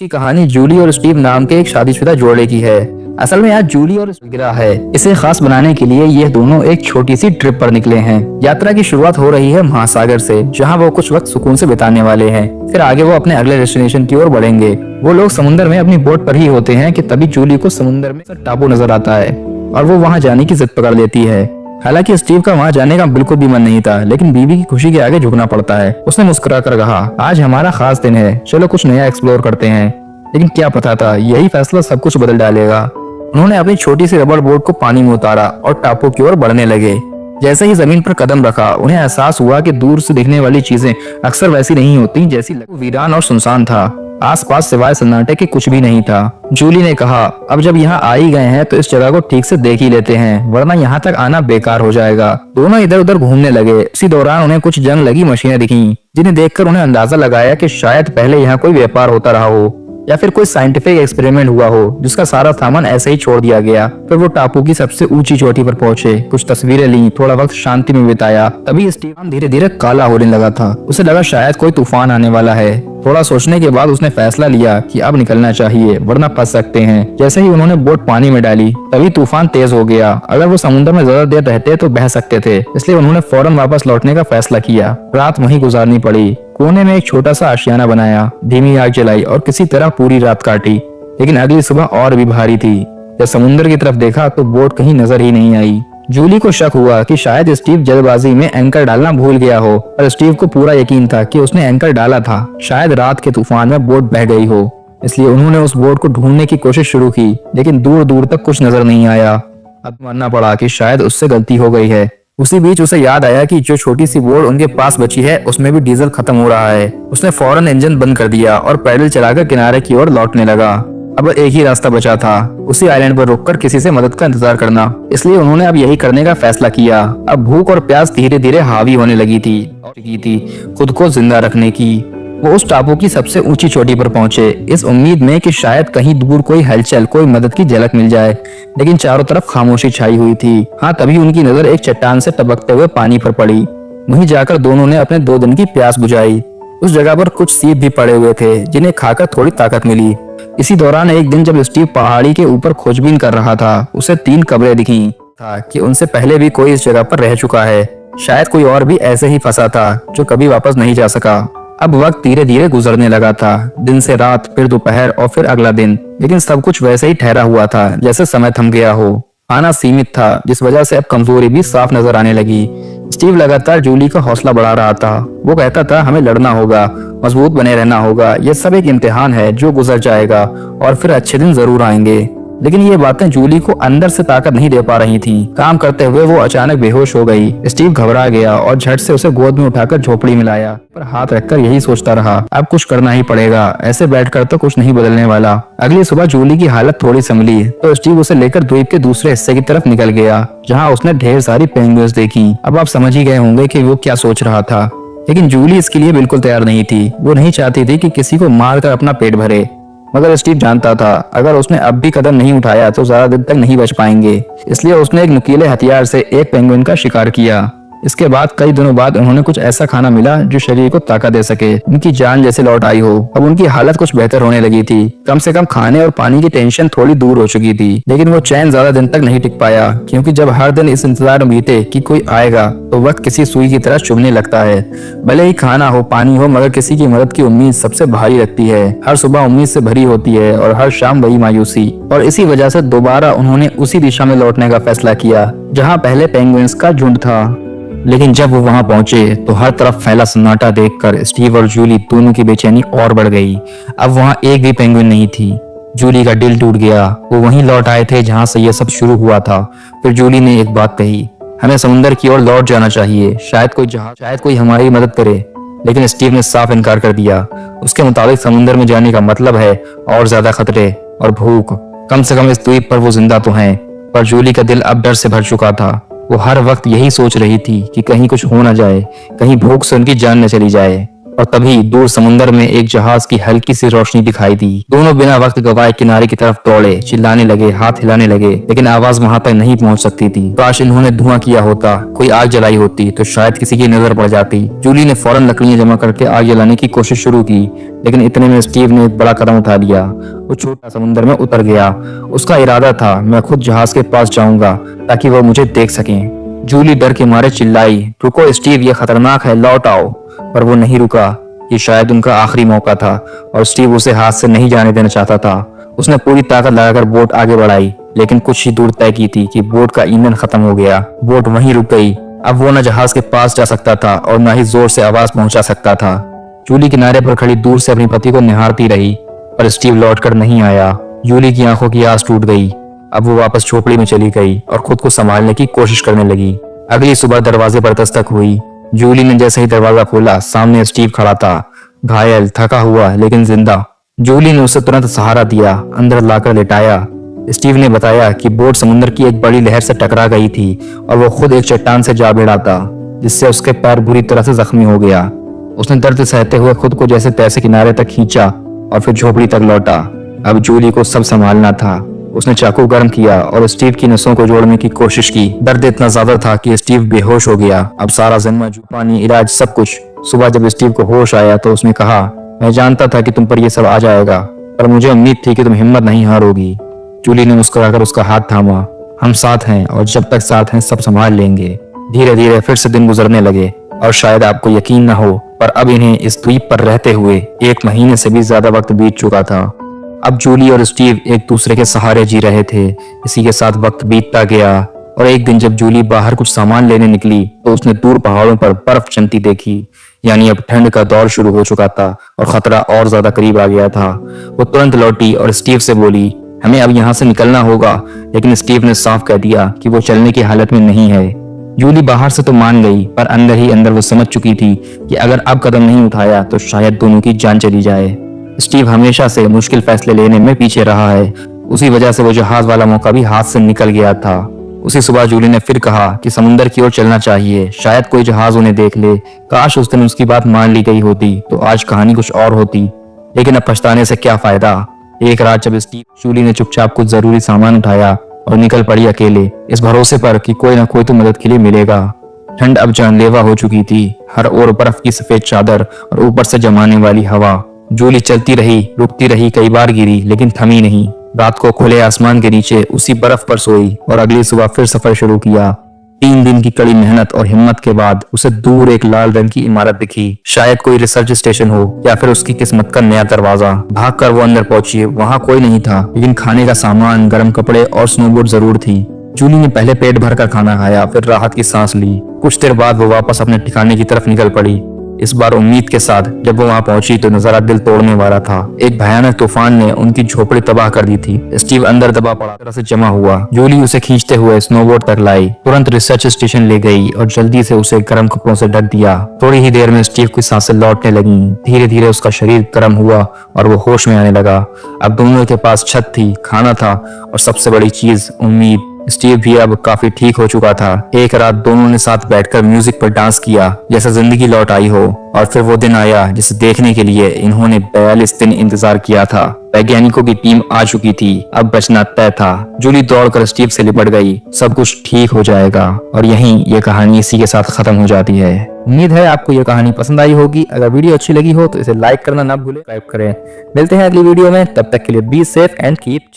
की कहानी जूली और स्टीव नाम के एक शादीशुदा जोड़े की है। असल में आज जूली और गिरा है। इसे खास बनाने के लिए ये दोनों एक छोटी सी ट्रिप पर निकले हैं। यात्रा की शुरुआत हो रही है महासागर से, जहां वो कुछ वक्त सुकून से बिताने वाले हैं। फिर आगे वो अपने अगले डेस्टिनेशन की ओर बढ़ेंगे। वो लोग समुद्र में अपनी बोट पर ही होते हैं कि तभी जूली को समुद्र में टापू नजर आता है और वो वहाँ जाने की जिद पकड़ लेती है। हालांकि स्टीव का वहाँ जाने का बिल्कुल भी मन नहीं था, लेकिन बीवी की खुशी के आगे झुकना पड़ता है। उसने मुस्कुरा कर कहा, आज हमारा खास दिन है, चलो कुछ नया एक्सप्लोर करते हैं। लेकिन क्या पता था यही फैसला सब कुछ बदल डालेगा। उन्होंने अपनी छोटी सी रबड़ बोट को पानी में उतारा और टापू की ओर बढ़ने लगे। जैसे ही जमीन पर कदम रखा, उन्हें एहसास हुआ कि दूर से दिखने वाली चीजें अक्सर वैसी नहीं होती जैसी वीरान और सुनसान था। आसपास सिवाय सन्नाटे के कुछ भी नहीं था। जूली ने कहा, अब जब यहाँ आ ही गए हैं तो इस जगह को ठीक से देख ही लेते हैं, वरना यहाँ तक आना बेकार हो जाएगा। दोनों इधर उधर घूमने लगे। इसी दौरान उन्हें कुछ जंग लगी मशीनें दिखीं, जिन्हें देखकर उन्हें अंदाजा लगाया कि शायद पहले यहाँ कोई व्यापार होता रहा हो या फिर कोई साइंटिफिक एक्सपेरिमेंट हुआ हो जिसका सारा सामान ऐसे ही छोड़ दिया गया। फिर वो टापू की सबसे ऊंची चोटी पर पहुंचे, कुछ तस्वीरें ली, थोड़ा वक्त शांति में बिताया। तभी स्टीवन धीरे धीरे काला होने लगा था। उसे लगा शायद कोई तूफान आने वाला है। थोड़ा सोचने के बाद उसने फैसला लिया कि अब निकलना चाहिए, वरना फंस सकते हैं। जैसे ही उन्होंने बोट पानी में डाली, तभी तूफान तेज हो गया। अगर वो समुद्र में ज्यादा देर रहते तो बह सकते थे, इसलिए उन्होंने फौरन वापस लौटने का फैसला किया। रात वहीं गुजारनी पड़ी। कोने में एक छोटा सा आशियाना बनाया, धीमी आग जलाई और किसी तरह पूरी रात काटी। लेकिन अगली सुबह और भी भारी थी। जब समुद्र की तरफ देखा तो बोट कहीं नजर ही नहीं आई। जूली को शक हुआ कि शायद स्टीव जल्दबाजी में एंकर डालना भूल गया हो, और स्टीव को पूरा यकीन था कि उसने एंकर डाला था। शायद रात के तूफान में बोट बह गई हो, इसलिए उन्होंने उस बोट को ढूंढने की कोशिश शुरू की, लेकिन दूर दूर तक कुछ नजर नहीं आया। अब मानना पड़ा कि शायद उससे गलती हो गई है। उसी बीच उसे याद आया कि जो छोटी सी बोट उनके पास बची है उसमें भी डीजल खत्म हो रहा है। उसने फौरन इंजन बंद कर दिया और पैडल चलाकर किनारे की ओर लौटने लगा। अब एक ही रास्ता बचा था, उसी आइलैंड पर रुककर किसी से मदद का इंतजार करना। इसलिए उन्होंने अब यही करने का फैसला किया। अब भूख और प्यास धीरे धीरे हावी होने लगी थी खुद को जिंदा रखने की। वो उस टापू की सबसे ऊंची चोटी पर पहुंचे, इस उम्मीद में कि शायद कहीं दूर कोई हलचल, कोई मदद की झलक मिल जाए। लेकिन चारों तरफ खामोशी छाई हुई थी। हाँ, तभी उनकी नजर एक चट्टान से टपकते हुए पानी पर पड़ी। वहीं जाकर दोनों ने अपने 2 दिन की प्यास बुझाई। उस जगह पर कुछ सीप भी पड़े हुए थे, जिन्हें खाकर थोड़ी ताकत मिली। इसी दौरान एक दिन जब स्टीव पहाड़ी के ऊपर खोजबीन कर रहा था, उसे 3 कब्रें दिखी था कि उनसे पहले भी कोई इस जगह पर रह चुका है। शायद कोई और भी ऐसे ही फंसा था जो कभी वापस नहीं जा सका। अब वक्त धीरे धीरे गुजरने लगा था। दिन से रात, फिर दोपहर और फिर अगला दिन। लेकिन सब कुछ वैसे ही ठहरा हुआ था जैसे समय थम गया हो। खाना सीमित था, जिस वजह से अब कमजोरी भी साफ नजर आने लगी। स्टीव लगातार जूली का हौसला बढ़ा रहा था। वो कहता था, हमें लड़ना होगा, मजबूत बने रहना होगा, ये सब एक इम्तिहान है जो गुजर जाएगा और फिर अच्छे दिन जरूर आएंगे। लेकिन ये बातें जूली को अंदर से ताकत नहीं दे पा रही थीं। काम करते हुए वो अचानक बेहोश हो गई। स्टीव घबरा गया और झट से उसे गोद में उठाकर झोपड़ी में लाया, पर हाथ रखकर यही सोचता रहा, अब कुछ करना ही पड़ेगा, ऐसे बैठकर तो कुछ नहीं बदलने वाला। अगली सुबह जूली की हालत थोड़ी संभली तो स्टीव उसे लेकर द्वीप के दूसरे हिस्से की तरफ निकल गया, जहाँ उसने ढेर सारी पेंगुइन्स देखी। अब आप समझ ही गए होंगे कि वो क्या सोच रहा था। लेकिन जूली इसके लिए बिल्कुल तैयार नहीं थी। वो नहीं चाहती थी कि किसी को मारकर अपना पेट भरे। मगर स्टीव जानता था, अगर उसने अब भी कदम नहीं उठाया तो ज्यादा दिन तक नहीं बच पाएंगे। इसलिए उसने एक नुकीले हथियार से एक पेंगुइन का शिकार किया। इसके बाद कई दिनों बाद उन्होंने कुछ ऐसा खाना मिला जो शरीर को ताकत दे सके। उनकी जान जैसे लौट आई हो। अब उनकी हालत कुछ बेहतर होने लगी थी। कम से कम खाने और पानी की टेंशन थोड़ी दूर हो चुकी थी। लेकिन वो चैन ज्यादा दिन तक नहीं टिक पाया, क्योंकि जब हर दिन इस इंतजार में बीते कि कोई आएगा तो वक्त किसी सुई की तरह चुभने लगता है। भले ही खाना हो, पानी हो, मगर किसी की मदद की उम्मीद सबसे भारी लगती है। हर सुबह उम्मीद से भरी होती है और हर शाम वही मायूसी। और इसी वजह से दोबारा उन्होंने उसी दिशा में लौटने का फैसला किया जहाँ पहले पेंगुइन्स का झुंड था। लेकिन जब वो वहां पहुंचे तो हर तरफ फैला सन्नाटा देखकर स्टीव और जूली दोनों की बेचैनी और बढ़ गई। अब वहां एक भी पेंगुइन नहीं थी। जूली का दिल टूट गया। वो वहीं लौट आए थे जहां से यह सब शुरू हुआ था। फिर जूली ने एक बात कही, हमें समुद्र की ओर लौट जाना चाहिए, शायद कोई जहाज, शायद कोई हमारी मदद करे। लेकिन स्टीव ने साफ इनकार कर दिया। उसके मुताबिक समुद्र में जाने का मतलब है और ज्यादा खतरे और भूख। कम से कम इस द्वीप पर वो जिंदा तो हैं। पर जूली का दिल अब डर से भर चुका था। वो हर वक्त यही सोच रही थी कि कहीं कुछ हो न जाए, कहीं भूख से उनकी जान न चली जाए। और तभी दूर समुद्र में एक जहाज की हल्की सी रोशनी दिखाई दी। दोनों बिना वक्त गवाए किनारे की तरफ दौड़े, चिल्लाने लगे, हाथ हिलाने लगे, लेकिन आवाज वहां तक नहीं पहुंच सकती थी। काश इन्होंने धुआं किया होता, कोई आग जलाई होती तो शायद किसी की नजर पड़ जाती। जूली ने फौरन लकड़ियां जमा करके आग जलाने की कोशिश शुरू की, लेकिन इतने में स्टीव ने एक बड़ा कदम उठा लिया। वो छोटा समुद्र में उतर गया। उसका इरादा था, मैं खुद जहाज के पास जाऊंगा ताकि वो मुझे देख सकें। जूली डर के मारे चिल्लाई, रुको स्टीव, ये खतरनाक है, लौट आओ। पर वो नहीं रुका। ये शायद उनका आखिरी मौका था और स्टीव उसे हाथ से नहीं जाने देना चाहता था। उसने पूरी ताकत लगाकर बोट आगे बढ़ाई, लेकिन कुछ ही दूर तय की थी कि बोट का ईंधन खत्म हो गया। बोट वहीं रुक गई। अब वो न जहाज के पास जा सकता था और न ही जोर से आवाज पहुंचा सकता था। जूली किनारे पर खड़ी दूर से अपने पति को निहारती रही, पर स्टीव लौटकर नहीं आया। जूली की आंखों की आस टूट गई। अब वो वापस झोपड़ी में चली गई और खुद को संभालने की कोशिश करने लगी। अगली सुबह दरवाजे पर दस्तक हुई। जूली ने जैसे ही दरवाजा खोला, सामने स्टीव खड़ा था, घायल, थका हुआ लेकिन जिंदा। जूली ने उसे तुरंत सहारा दिया, अंदर लाकर लिटाया। स्टीव ने बताया कि बोट समुद्र की एक बड़ी लहर से टकरा गई थी और वो खुद एक चट्टान से जा भिड़ा था, जिससे उसके पैर बुरी तरह से जख्मी हो गया। उसने दर्द सहते हुए खुद को जैसे तैसे किनारे तक खींचा और फिर झोपड़ी तक लौटा। अब जूली को सब संभालना था। उसने चाकू गर्म किया और स्टीव की नसों को जोड़ने की कोशिश की। दर्द इतना ज्यादा था कि स्टीव बेहोश हो गया। अब सारा जिम्मा, पानी, इलाज, सब कुछ। सुबह जब स्टीव को होश आया तो उसने कहा, मैं जानता था कि तुम पर यह सब आ जाएगा, पर मुझे उम्मीद थी कि तुम हिम्मत नहीं हारोगी। जूली ने मुस्कुराकर उसका हाथ थामा। हम साथ हैं और जब तक साथ हैं सब संभाल लेंगे। धीरे धीरे फिर से दिन गुजरने लगे और शायद आपको यकीन न हो, पर अब इन्हें इस द्वीप पर रहते हुए 1 महीने से भी ज्यादा वक्त बीत चुका था। अब जूली और स्टीव एक दूसरे के सहारे जी रहे थे। इसी के साथ वक्त बीतता गया और एक दिन जब जूली बाहर कुछ सामान लेने निकली तो उसने दूर पहाड़ों पर बर्फ जमती देखी। यानी अब ठंड का दौर शुरू हो चुका था और खतरा और ज्यादा करीब आ गया था। वो तुरंत लौटी और स्टीव से बोली, हमें अब यहाँ से निकलना होगा। लेकिन स्टीव ने साफ कह दिया कि वो चलने की हालत में नहीं है। जूली बाहर से तो मान गई, पर अंदर ही अंदर वो समझ चुकी थी कि अगर अब कदम नहीं उठाया तो शायद दोनों की जान चली जाए। स्टीव हमेशा से मुश्किल फैसले लेने में पीछे रहा है। उसी वजह से वो जहाज वाला मौका भी हाथ से निकल गया था। उसी सुबह जूली ने फिर कहा कि समुद्र की ओर चलना चाहिए, शायद कोई जहाज उन्हें देख ले। काश उस दिन उसकी बात मान ली गई होती तो आज कहानी कुछ और होती। लेकिन अब पछताने से क्या फायदा। एक रात जब जूली ने चुपचाप कुछ जरूरी सामान उठाया और निकल पड़ी अकेले, इस भरोसे पर कि कोई ना कोई तो मदद के लिए मिलेगा। ठंड अब जानलेवा हो चुकी थी। हर ओर बर्फ की सफेद चादर और ऊपर से जमाने वाली हवा। जूली चलती रही, रुकती रही, कई बार गिरी, लेकिन थमी नहीं। रात को खुले आसमान के नीचे उसी बर्फ पर सोई और अगली सुबह फिर सफर शुरू किया। 3 दिन की कड़ी मेहनत और हिम्मत के बाद उसे दूर एक लाल रंग की इमारत दिखी। शायद कोई रिसर्च स्टेशन हो या फिर उसकी किस्मत का नया दरवाजा। भागकर वो अंदर पहुंची। वहां कोई नहीं था, लेकिन खाने का सामान, गर्म कपड़े और स्नोबोर्ड जरूर थी। जूली ने पहले पेट भरकर खाना खाया, फिर राहत की सांस ली। कुछ देर बाद वो वापस अपने ठिकाने की तरफ निकल पड़ी, इस बार उम्मीद के साथ। जब वो वहां पहुंची तो नजारा दिल तोड़ने वाला था। एक भयानक तूफान ने उनकी झोपड़ी तबाह कर दी थी। स्टीव अंदर दबा पड़ा, तरह से जमा हुआ। जूली उसे खींचते हुए स्नोबोर्ड तक लाई, तुरंत रिसर्च स्टेशन ले गई और जल्दी से उसे गर्म कपड़ों से ढक दिया। थोड़ी ही देर में स्टीव की सांसें लौटने लगी। धीरे धीरे उसका शरीर गर्म हुआ और वो होश में आने लगा। अब दोनों के पास छत थी, खाना था और सबसे बड़ी चीज, उम्मीद। स्टीव भी अब काफी ठीक हो चुका था। एक रात दोनों ने साथ बैठकर म्यूजिक पर डांस किया, जैसे जिंदगी लौट आई हो। और फिर वो दिन आया जिसे देखने के लिए इन्होंने 42 दिन इंतजार किया था। वैज्ञानिकों की टीम आ चुकी थी, अब बचना तय था। जूली दौड़कर स्टीव से लिपट गई, सब कुछ ठीक हो जाएगा। और यहीं ये कहानी इसी के साथ खत्म हो जाती है। उम्मीद है आपको ये कहानी पसंद आई होगी। अगर वीडियो अच्छी लगी हो तो इसे लाइक करना ना भूलें, सब्सक्राइब करें। मिलते हैं अगली वीडियो में, तब तक के लिए बी सेफ एंड कीप